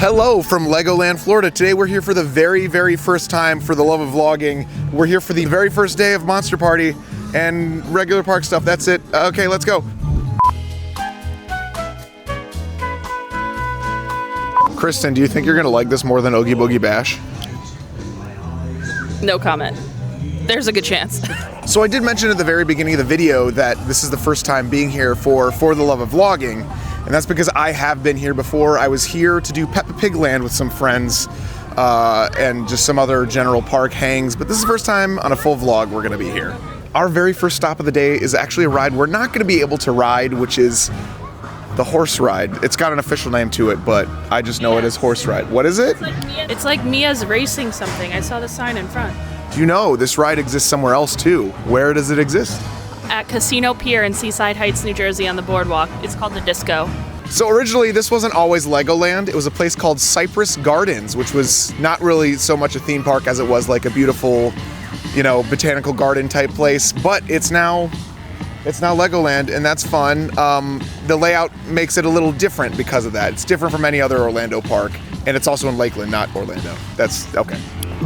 Hello from Legoland Florida. Today we're here for the very first time for the love of vlogging. We're here for the very first day of Monster Party and regular park stuff. That's it. Okay, let's go. Kristen, do you think you're gonna like this more than Oogie Boogie Bash? No comment. There's a good chance. So I did mention at the very beginning of the video that this is the first time being here for the love of vlogging, and that's because I have been here before. I was here to do Peppa Pig Land with some friends and just some other general park hangs, but this is the first time on a full vlog we're gonna be here. Our very first stop of the day is actually a ride we're not gonna be able to ride, which is the horse ride. It's got an official name to it, but I just know it as horse ride. What is it? It's like Mia's racing something. I saw the sign in front. You know, this ride exists somewhere else too. Where does it exist? At Casino Pier in Seaside Heights, New Jersey on the boardwalk. It's called the Disco. So originally this wasn't always Legoland. It was a place called Cypress Gardens, which was not really so much a theme park as it was like a beautiful, you know, botanical garden type place, but it's now Legoland, and that's fun. The layout makes it a little different because of that. It's different from any other Orlando park, and it's also in Lakeland, not Orlando. That's okay.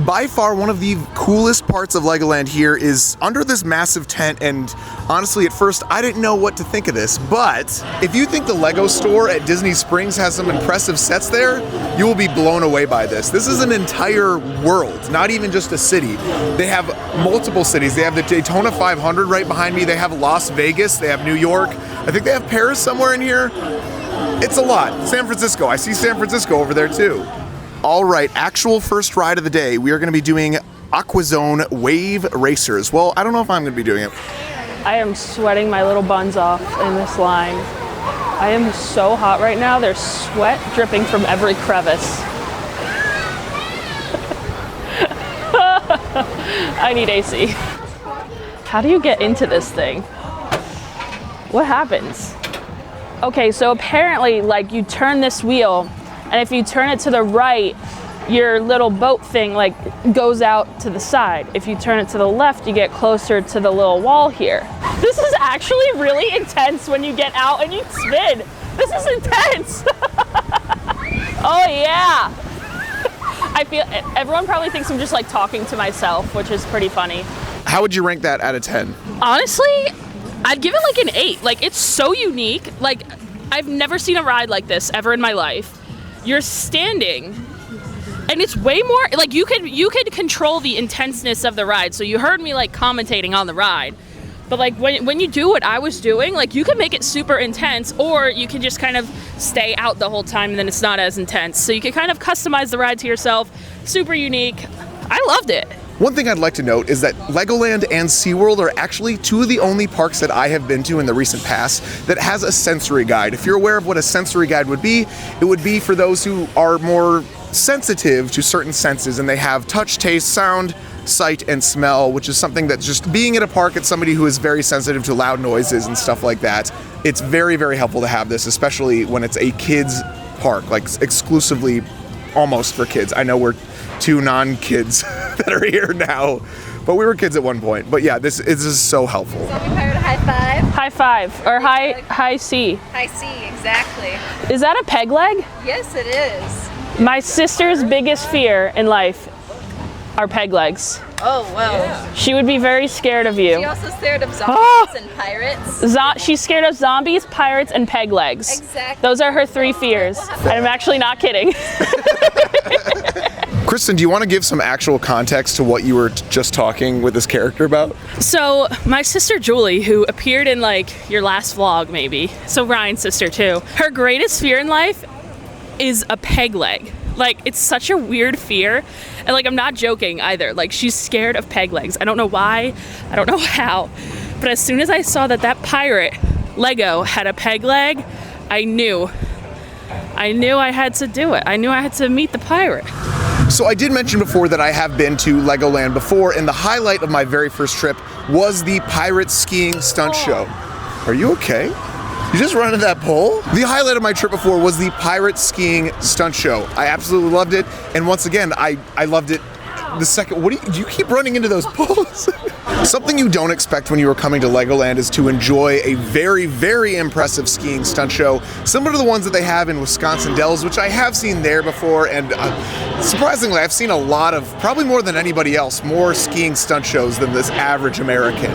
By far, one of the coolest parts of Legoland here is under this massive tent, and honestly, at first, I didn't know what to think of this, but if you think the Lego store at Disney Springs has some impressive sets there, you will be blown away by this. This is an entire world, not even just a city. They have multiple cities. They have the Daytona 500 right behind me. They have Las Vegas. They have New York. I think they have Paris somewhere in here. It's a lot. San Francisco. I see San Francisco over there too. All right, actual first ride of the day. We are going to be doing Aquazone Wave Racers. Well, I don't know if I'm going to be doing it. I am sweating my little buns off in this line. I am so hot right now. There's sweat dripping from every crevice. I need AC. How do you get into this thing? What happens? Okay, so apparently, like, you turn this wheel, and if you turn it to the right, your little boat thing like goes out to the side. If you turn it to the left, you get closer to the little wall here. This is actually really intense when you get out and you spin. This is intense. Oh yeah. I feel everyone probably thinks I'm just like talking to myself, which is pretty funny. How would you rank that out of 10? Honestly, I'd give it like an 8. Like, it's so unique. Like, I've never seen a ride like this ever in my life. You're standing, and it's way more like you could control the intenseness of the ride. So you heard me like commentating on the ride, but like when you do what I was doing, like you can make it super intense, or you can just kind of stay out the whole time and then it's not as intense. So you can kind of customize the ride to yourself. Super unique. I loved it. One thing I'd like to note is that Legoland and SeaWorld are actually two of the only parks that I have been to in the recent past that has a sensory guide. If you're aware of what a sensory guide would be, it would be for those who are more sensitive to certain senses, and they have touch, taste, sound, sight, and smell, which is something that just being at a park at somebody who is very sensitive to loud noises and stuff like that, it's very helpful to have this, especially when it's a kids park, like exclusively almost for kids. I know we're two non-kids that are here now, but we were kids at one point. But yeah, this is so helpful. So we hired a high five. High five, or high C. High C, exactly. Is that a peg leg? Yes, it is. My sister's biggest fear in life are peg legs. Oh, well. She would be very scared of you. She also scared of zombies and pirates. She's scared of zombies, pirates, and peg legs. Exactly. Those are her 3 fears. And I'm actually not kidding. Kristen, do you want to give some actual context to what you were just talking with this character about? So my sister Julie, who appeared in like your last vlog maybe, so Ryan's sister too, her greatest fear in life is a peg leg. Like, it's such a weird fear, and like I'm not joking either. Like, she's scared of peg legs. I don't know why, I don't know how, but as soon as I saw that pirate Lego had a peg leg, I knew I had to do it. I knew I had to meet the pirate. So I did mention before that I have been to Legoland before, and the highlight of my very first trip was the pirate skiing stunt show. Are you okay? You just run into that pole? The highlight of my trip before was the pirate skiing stunt show. I absolutely loved it, and once again, I loved it the second. What do you keep running into those poles? Something you don't expect when you are coming to Legoland is to enjoy a very, very impressive skiing stunt show, similar to the ones that they have in Wisconsin Dells, which I have seen there before, and surprisingly, I've seen a lot of, probably more than anybody else, more skiing stunt shows than this average American.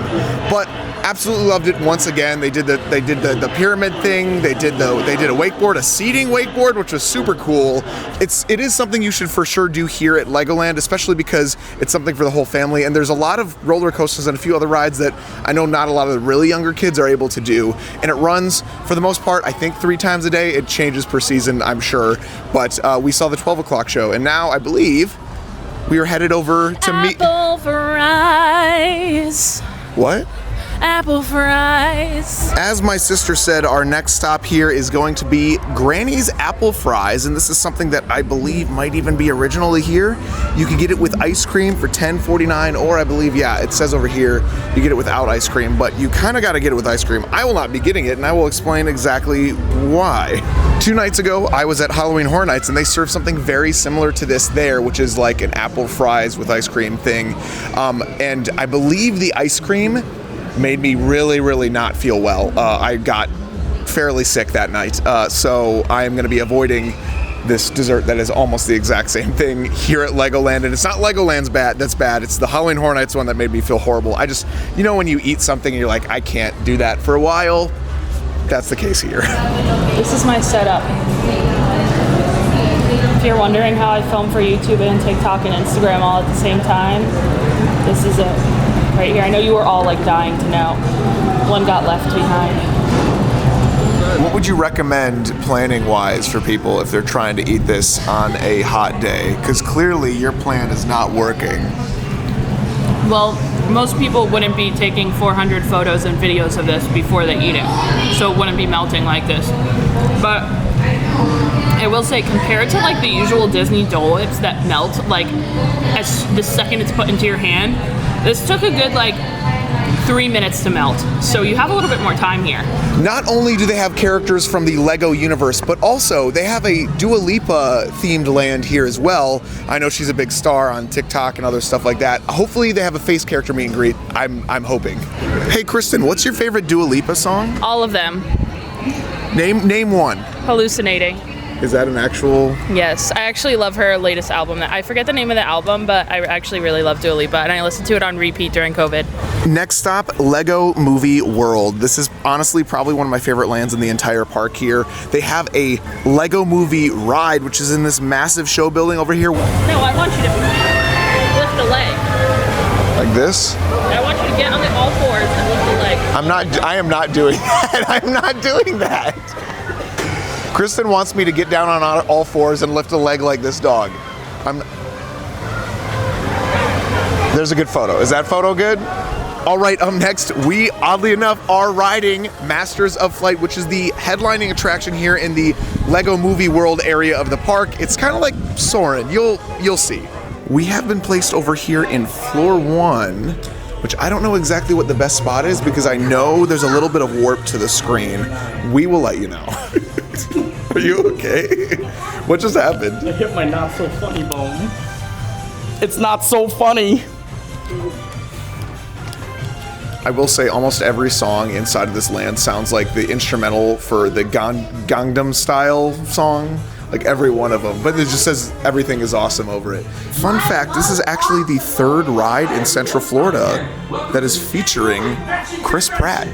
But absolutely loved it once again. They did the pyramid thing. They did a wakeboard, a seating wakeboard, which was super cool. It is something you should for sure do here at Legoland, especially because it's something for the whole family. And there's a lot of roller coasters and a few other rides that I know not a lot of the really younger kids are able to do. And it runs for the most part, I think 3 times a day. It changes per season, I'm sure. But we saw the 12 o'clock show, and now I believe we are headed over to meet. Apple fries. What? Apple fries. As my sister said, our next stop here is going to be Granny's Apple Fries, and this is something that I believe might even be originally here. You can get it with ice cream for $10.49, or I believe, yeah, it says over here you get it without ice cream, but you kind of got to get it with ice cream. I will not be getting it, and I will explain exactly why. 2 nights ago, I was at Halloween Horror Nights, and they served something very similar to this there, which is like an apple fries with ice cream thing, and I believe the ice cream made me really, really not feel well. I got fairly sick that night, so I am going to be avoiding this dessert that is almost the exact same thing here at Legoland. And it's not Legoland's that's bad, it's the Halloween Horror Nights one that made me feel horrible. I just, you know when you eat something and you're like, I can't do that for a while? That's the case here. This is my setup. If you're wondering how I film for YouTube and TikTok and Instagram all at the same time, this is it. Right here. I know you were all like dying to know. One got left behind. What would you recommend planning wise for people if they're trying to eat this on a hot day? Because clearly your plan is not working. Well, most people wouldn't be taking 400 photos and videos of this before they eat it. So it wouldn't be melting like this. But I will say, compared to like the usual Disney Dole Whips that melt like as the second it's put into your hand, this took a good like 3 minutes to melt, so you have a little bit more time here. Not only do they have characters from the Lego universe, but also they have a Dua Lipa themed land here as well. I know she's a big star on TikTok and other stuff like that. Hopefully they have a face character meet and greet. I'm hoping. Hey Kristen, what's your favorite Dua Lipa song? All of them. Name one. Hallucinating. Is that an actual? Yes, I actually love her latest album. I forget the name of the album, but I actually really love Dua Lipa, and I listened to it on repeat during COVID. Next stop, Lego Movie World. This is honestly probably one of my favorite lands in the entire park here. They have a Lego Movie ride, which is in this massive show building over here. No, I want you to lift a leg. Like this? I want you to get on the all fours and lift a leg. I am not doing that. I'm not doing that. Kristen wants me to get down on all fours and lift a leg like this dog. There's a good photo. Is that photo good? All right, up next, we, oddly enough, are riding Masters of Flight, which is the headlining attraction here in the Lego Movie World area of the park. It's kind of like Soarin'. You'll see. We have been placed over here in floor 1, which I don't know exactly what the best spot is because I know there's a little bit of warp to the screen. We will let you know. Are you okay? What just happened? I hit my not so funny bone. It's not so funny. I will say almost every song inside of this land sounds like the instrumental for the Gangnam Style song. Like every one of them, but it just says everything is awesome over it. Fun fact, this is actually the 3rd ride in Central Florida that is featuring Chris Pratt.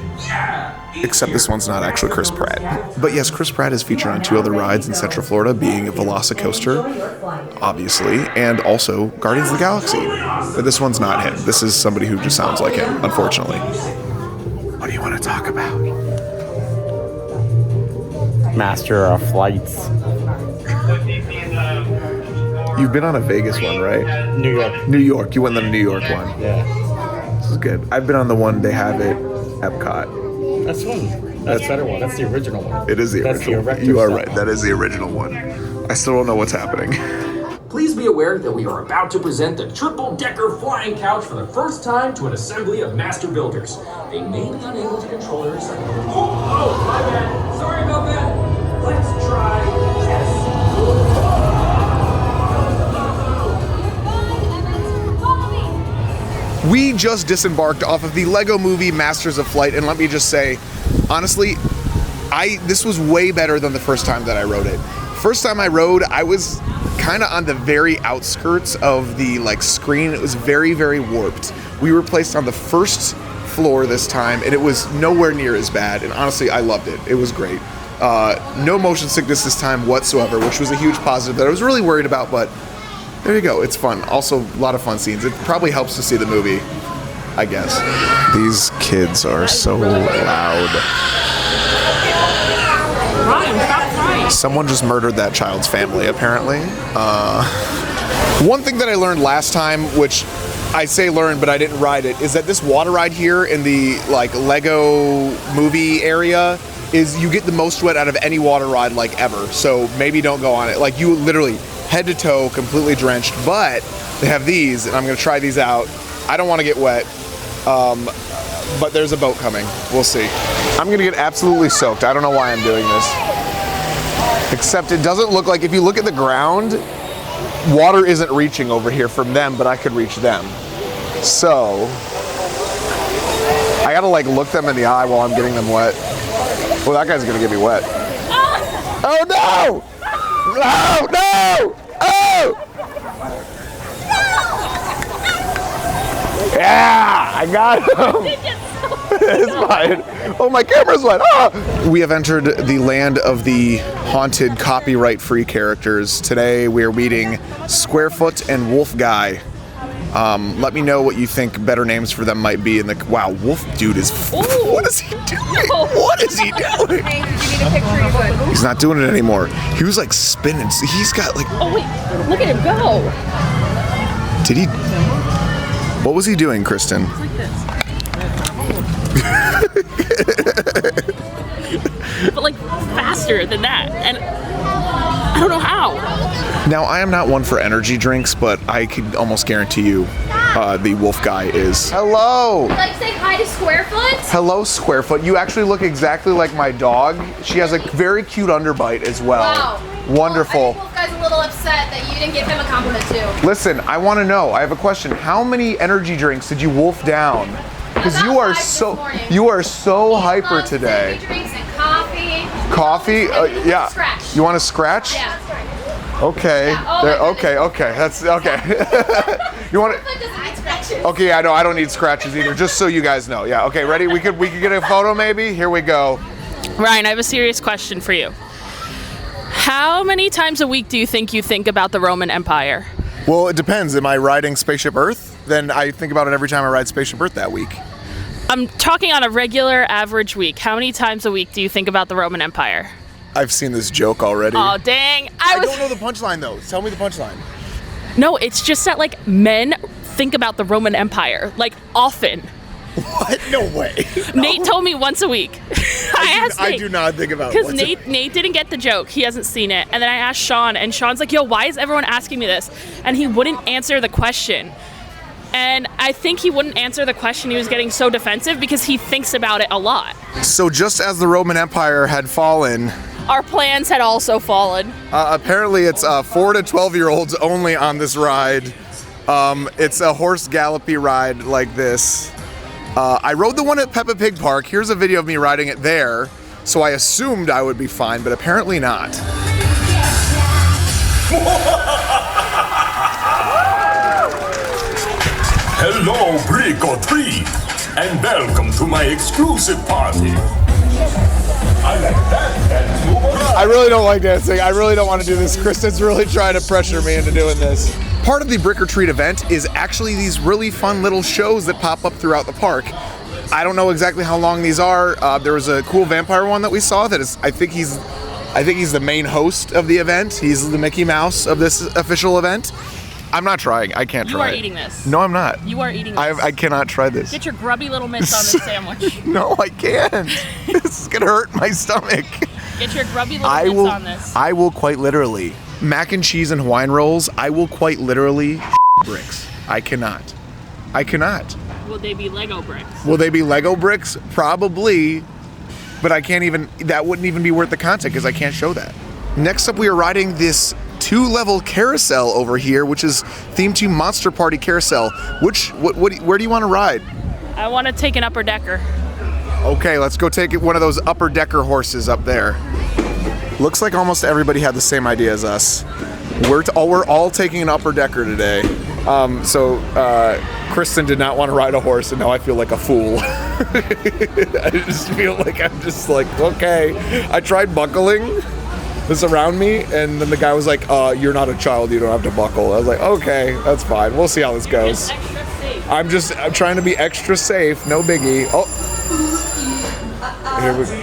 Except this one's not actually Chris Pratt. But yes, Chris Pratt is featured on 2 other rides in Central Florida, being a Velocicoaster, obviously, and also Guardians of the Galaxy. But this one's not him. This is somebody who just sounds like him, unfortunately. What do you want to talk about? Master of Flights. You've been on a Vegas one, right? New York. New York. You went on the New York one. Yeah. This is good. I've been on the one they have at Epcot. That's one. That's the better one. That's the original one. It is the original. You are right. That is the original one. I still don't know what's happening. Please be aware that we are about to present the triple-decker flying couch for the first time to an assembly of master builders. They may be unable to control their excitement. Oh, my bad. Sorry about that. Let's try yes. We just disembarked off of the Lego Movie Masters of Flight, and let me just say, honestly, this was way better than the first time that I rode it. First time I rode, I was kind of on the very outskirts of the like screen. It was very, very warped. We were placed on the first floor this time, and it was nowhere near as bad, and honestly, I loved it. It was great. No motion sickness this time whatsoever, which was a huge positive that I was really worried about, but there you go, it's fun. Also, a lot of fun scenes. It probably helps to see the movie, I guess. These kids are so loud. Someone just murdered that child's family, apparently. One thing that I learned last time, which I say learned, but I didn't ride it, is that this water ride here in the like Lego movie area is you get the most wet out of any water ride like ever. So maybe don't go on it. Like you literally head to toe, completely drenched, but they have these, and I'm gonna try these out. I don't wanna get wet, but there's a boat coming. We'll see. I'm gonna get absolutely soaked. I don't know why I'm doing this. Except it doesn't look like, if you look at the ground, water isn't reaching over here from them, but I could reach them. So, I gotta like look them in the eye while I'm getting them wet. Well, that guy's gonna get me wet. Oh no! No! No! Oh! Yeah! I got him! It's fine. Oh, my camera's wet. Ah! We have entered the land of the haunted copyright-free characters. Today we are meeting Squarefoot and Wolf Guy. Let me know what you think better names for them might be in the... Wow, Wolf Dude is... What is he doing? What is he doing? He's not doing it anymore. He was like spinning. He's got like... Oh wait, look at him go. Did he... What was he doing, Kristen? Like this. But like faster than that, and I don't know how. Now, I am not one for energy drinks, but I can almost guarantee you the Wolf Guy is. Hello! Would you like to say hi to Squarefoot? Hello, Squarefoot. You actually look exactly like my dog. She has a very cute underbite as well. Wow. Wonderful. Well, I think Wolf Guy's a little upset that you didn't give him a compliment too. Listen, I want to know. I have a question. How many energy drinks did you wolf down? Because you are so hyper today. Energy drinks and coffee. Coffee? Yeah. Scratch. You want to scratch? Yeah, that's right. Okay. Yeah. Oh, Okay. That's okay. You want to? Squarefoot doesn't need scratches. Okay, yeah, no, I don't need scratches either. Just so you guys know. Yeah. Okay. Ready? We could get a photo maybe. Here we go. Ryan, I have a serious question for you. How many times a week do you think about the Roman Empire? Well, it depends. Am I riding Spaceship Earth? Then I think about it every time I ride Spaceship Earth that week. I'm talking on a regular average week. How many times a week do you think about the Roman Empire? I've seen this joke already. Oh, dang. I don't know the punchline though. Tell me the punchline. No, it's just that like men think about the Roman Empire like often. What? No way. Nate told me once a week. I do not think about it. Because Nate didn't get the joke. He hasn't seen it. And then I asked Sean, and Sean's like, yo, why is everyone asking me this? And he wouldn't answer the question. And I think he wouldn't answer the question. He was getting so defensive because he thinks about it a lot. So just as the Roman Empire had fallen, our plans had also fallen. Apparently it's 4 to 12-year-olds only on this ride. It's a horse gallopy ride like this. I rode the one at Peppa Pig Park. Here's a video of me riding it there. So I assumed I would be fine, but apparently not. Hello, Brick or Treat, and welcome to my exclusive party. I like that dance move. I really don't like dancing. I really don't want to do this. Kristen's really trying to pressure me into doing this. Part of the Brick or Treat event is actually these really fun little shows that pop up throughout the park. I don't know exactly how long these are. There was a cool vampire one that we saw that is, I think he's the main host of the event. He's the Mickey Mouse of this official event. I'm not trying. I can't try it. You are eating this. No, I'm not. You are eating this. I cannot try this. Get your grubby little mitts on this sandwich. No, I can't. This is gonna hurt my stomach. Get your grubby little mitts on this. I will quite literally. Mac and cheese and Hawaiian rolls, I will quite literally bricks. I cannot. Will they be Lego bricks? Will they be Lego bricks? Probably. But I can't even, that wouldn't even be worth the content because I can't show that. Next up, we are riding this 2-level carousel over here, which is themed to Monster Party Carousel. Where do you want to ride? I want to take an upper decker. Okay, let's go take one of those upper decker horses up there. Looks like almost everybody had the same idea as us. We're all taking an upper decker today. Kristen did not want to ride a horse, and now I feel like a fool. I just feel like I'm just like, okay. I tried buckling this around me, and then the guy was like, you're not a child, you don't have to buckle. I was like, okay, that's fine. We'll see how this goes. I'm trying to be extra safe, no biggie. Oh, here we go.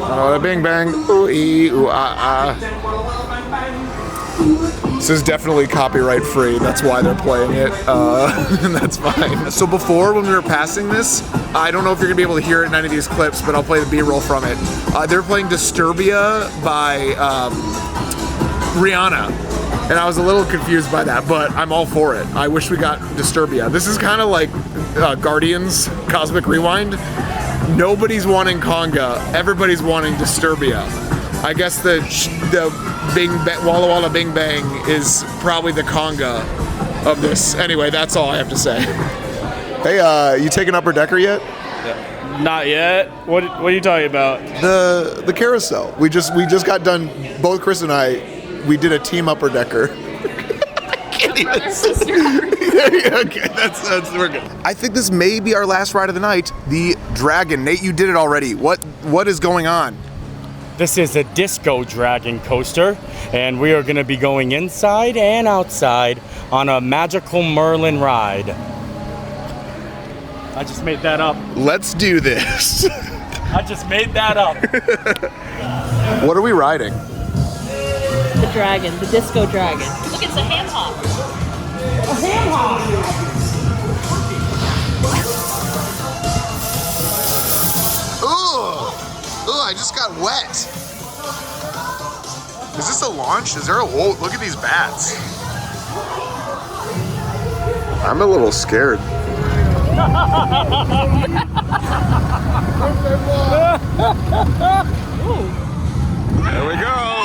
Oh, bing bang, ooh ee, ooh ah ah. This is definitely copyright free. That's why they're playing it, and that's fine. So before, when we were passing this, I don't know if you're gonna be able to hear it in any of these clips, but I'll play the B-roll from it. They're playing Disturbia by Rihanna, and I was a little confused by that, but I'm all for it. I wish we got Disturbia. This is kind of like Guardians Cosmic Rewind. Nobody's wanting conga, everybody's wanting Disturbia. I guess the Walla Walla Bing Bang is probably the conga of this. Anyway, that's all I have to say. Hey, you taking upper decker yet? Not yet. What are you talking about? The carousel. We just got done. Both Chris and I, we did a team upper decker. Okay, that's we're good. I think this may be our last ride of the night. The Dragon. Nate, you did it already. What is going on? This is a disco dragon coaster, and we are going to be going inside and outside on a magical Merlin ride. I just made that up. Let's do this. I just made that up. What are we riding? The dragon, the disco dragon. Look, it's a ham hock. A ham hock. I just got wet. Is this a launch? Is there a, whoa, look at these bats. I'm a little scared. There we go.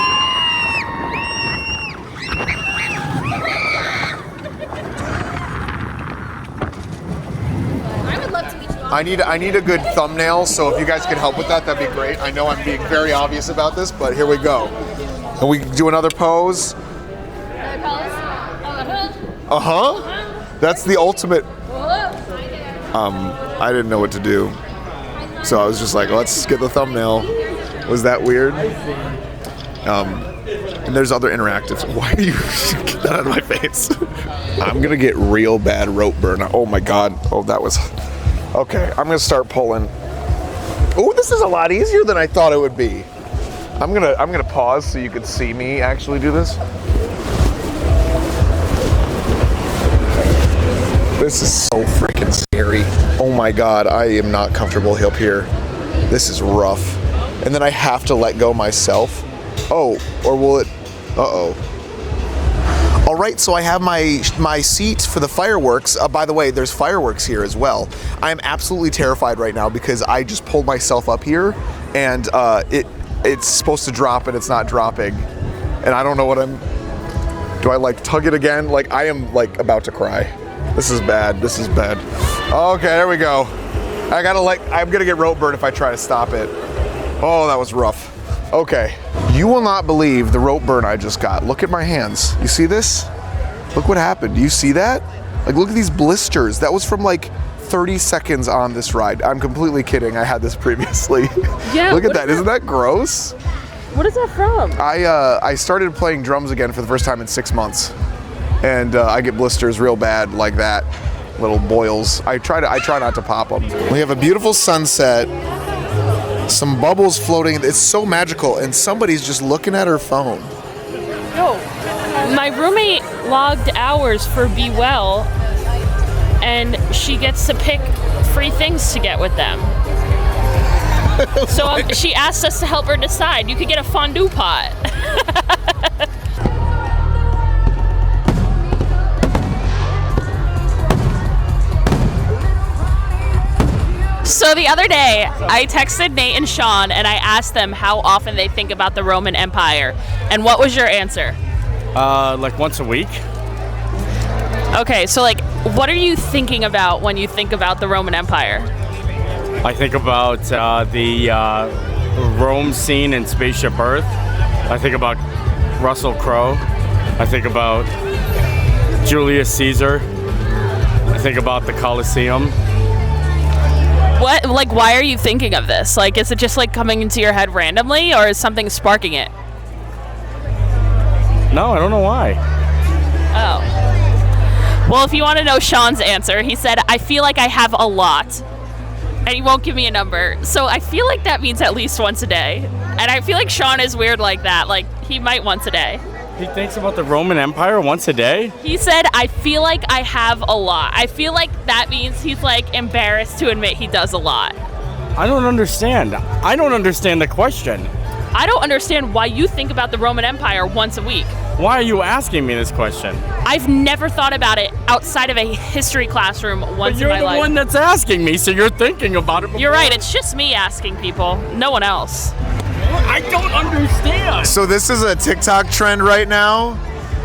I need a good thumbnail, so if you guys could help with that, that'd be great. I know I'm being very obvious about this, but here we go. And we do another pose. That's the ultimate. I didn't know what to do, so I was just like, let's get the thumbnail. Was that weird? And there's other interactives. Why are you get that out of my face? I'm gonna get real bad rope burn. Oh my god. Oh, that was. Okay, I'm gonna start pulling. Oh, this is a lot easier than I thought it would be. I'm gonna pause so you can see me actually do this. This is so freaking scary. Oh my god, I am not comfortable up here. This is rough. And then I have to let go myself. Oh, or will it? Uh-oh. All right, so I have my seat for the fireworks. By the way, there's fireworks here as well. I am absolutely terrified right now because I just pulled myself up here, and it's supposed to drop and it's not dropping, and I don't know what I'm. Do I like tug it again? Like I am like about to cry. This is bad. This is bad. Okay, there we go. I'm gonna get rope burn if I try to stop it. Oh, that was rough. Okay. You will not believe the rope burn I just got. Look at my hands. You see this? Look what happened. Do you see that? Like, look at these blisters. That was from like 30 seconds on this ride. I'm completely kidding. I had this previously. Yeah. Look at that. Isn't that gross? What is that from? I started playing drums again for the first time in 6 months, and I get blisters real bad like that. Little boils. I try not to pop them. We have a beautiful sunset. Some bubbles floating. It's so magical, and somebody's just looking at her phone. No. My roommate logged hours for Be Well, and she gets to pick free things to get with them. So she asked us to help her decide. You could get a fondue pot. So the other day, I texted Nate and Sean and I asked them how often they think about the Roman Empire. And what was your answer? Like once a week. Okay, so like, what are you thinking about when you think about the Roman Empire? I think about the Rome scene in Spaceship Earth. I think about Russell Crowe. I think about Julius Caesar. I think about the Colosseum. What, like, why are you thinking of this? Like, is it just like coming into your head randomly, or is something sparking it? No, I don't know why. Oh. Well, if you want to know Sean's answer, he said, I feel like I have a lot. And he won't give me a number. So I feel like that means at least once a day. And I feel like Sean is weird like that. Like, he might once a day. He thinks about the Roman Empire once a day? He said, I feel like I have a lot. I feel like that means he's like embarrassed to admit he does a lot. I don't understand. I don't understand the question. I don't understand why you think about the Roman Empire once a week. Why are you asking me this question? I've never thought about it outside of a history classroom once in my life. You're the one that's asking me, so you're thinking about it before. You're right, it's just me asking people, no one else. I don't understand. So this is a TikTok trend right now,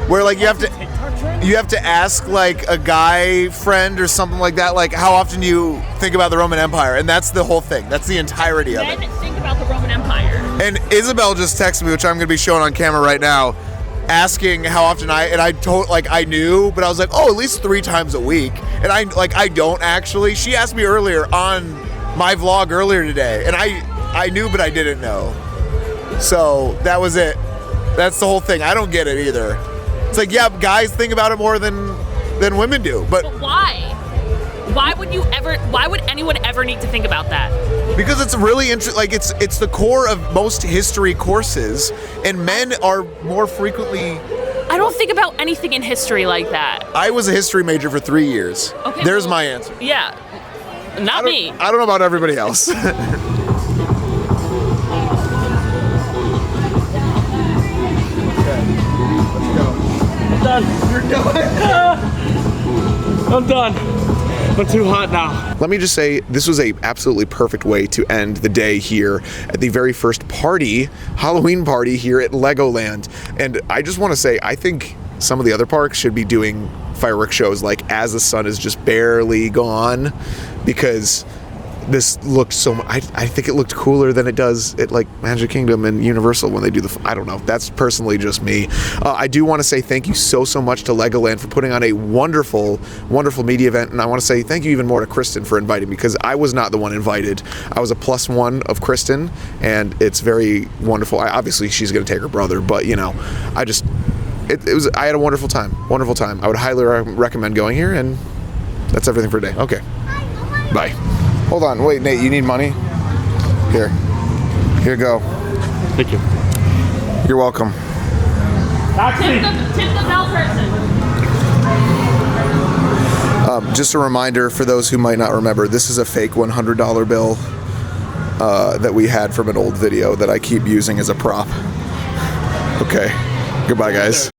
where like you have to ask like a guy friend or something like that, like how often do you think about the Roman Empire, and that's the whole thing. That's the entirety of it. Men think about the Roman Empire. And Isabel just texted me, which I'm going to be showing on camera right now, asking how often I knew, but I was like, oh, at least 3 times a week, and I don't actually. She asked me earlier on my vlog earlier today, and I knew, but I didn't know. So that was it. That's the whole thing. I don't get it either. It's like, yeah, guys think about it more than women do, but why? Why would anyone ever need to think about that? Because it's really interesting. Like it's the core of most history courses, and men are more frequently. I don't think about anything in history like that. I was a history major for 3 years. Okay, There's my answer. Yeah, not me. I don't know about everybody else. Done. You're done. I'm done. I'm too hot now. Let me just say, this was a absolutely perfect way to end the day here at the very first party, Halloween party here at Legoland. And I just want to say, I think some of the other parks should be doing fireworks shows like as the sun is just barely gone, because this looked so much, I think it looked cooler than it does at like Magic Kingdom and Universal when they do I don't know, that's personally just me. I do want to say thank you so much to Legoland for putting on a wonderful media event, and I want to say thank you even more to Kristen for inviting me, because I was not the one invited. I was a +1 of Kristen, and it's very wonderful. Obviously she's going to take her brother, but you know, I had a wonderful time. I would highly recommend going here, and that's everything for today. Okay, bye. Hold on, wait, Nate, you need money? Here you go. Thank you. You're welcome. Tip the bell person. Just a reminder for those who might not remember, this is a fake $100 bill that we had from an old video that I keep using as a prop. Okay, goodbye guys.